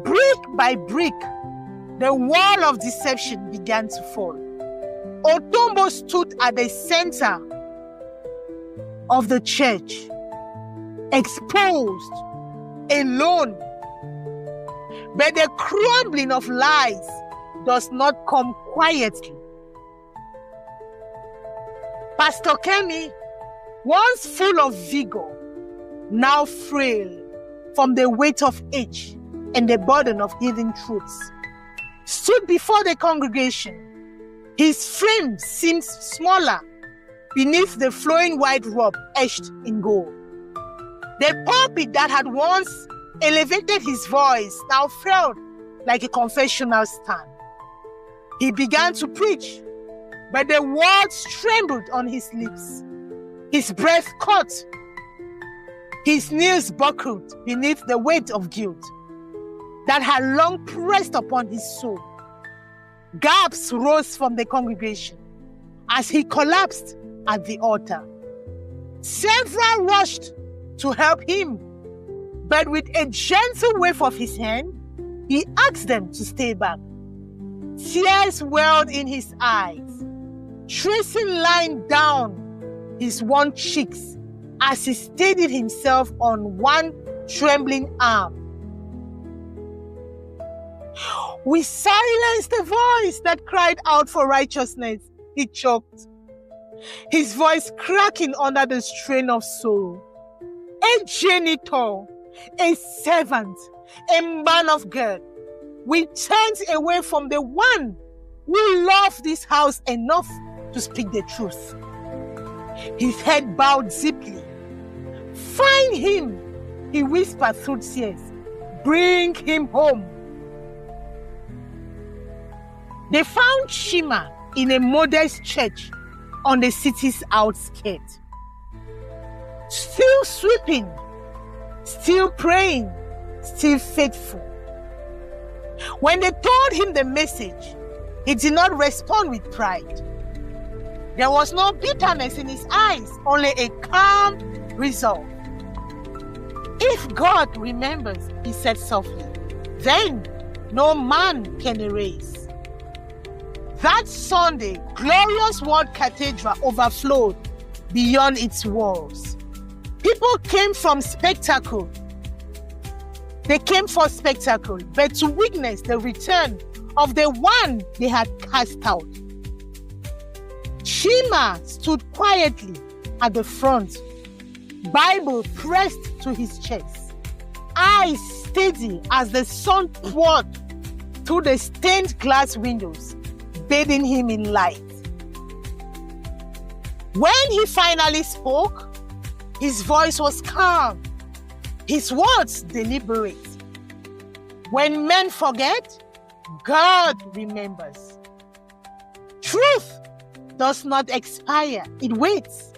Brick by brick, the wall of deception began to fall. Otombo stood at the center of the church, exposed, alone. But the crumbling of lies does not come quietly. Pastor Kemi, once full of vigor, now frail from the weight of age and the burden of hidden truths, stood before the congregation. His frame seems smaller beneath the flowing white robe etched in gold. The pulpit that had once elevated his voice now felt like a confessional stand. He began to preach, but the words trembled on his lips. His breath caught. His knees buckled beneath the weight of guilt that had long pressed upon his soul. Gasps rose from the congregation as he collapsed at the altar. Several rushed to help him, but with a gentle wave of his hand, he asked them to stay back. Tears welled in his eyes, tracing lines down his worn cheeks as he steadied himself on one trembling arm. We silenced the voice that cried out for righteousness, he choked, his voice cracking under the strain of sorrow. A janitor, a servant, a man of God, we turned away from the one who loved this house enough to speak the truth. His head bowed deeply. Find him, he whispered through tears. Bring him home. They found Shima in a modest church on the city's outskirts. Still sweeping, still praying, still faithful. When they told him the message, he did not respond with pride. There was no bitterness in his eyes, only a calm resolve. If God remembers, he said softly, then no man can erase. That Sunday, glorious World Cathedral overflowed beyond its walls. People came from spectacle. They came for spectacle, but to witness the return of the one they had cast out. Shima stood quietly at the front, Bible pressed to his chest, eyes steady as the sun poured through the stained glass windows, bathing him in light. When he finally spoke, his voice was calm, his words deliberate. When men forget, God remembers. Truth does not expire, it waits.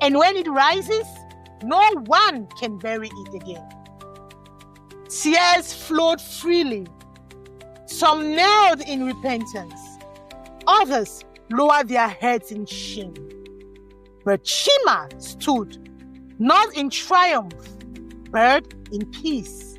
And when it rises, no one can bury it again. Tears flowed freely. Some knelt in repentance. Others lowered their heads in shame. But Shima stood, not in triumph, but in peace.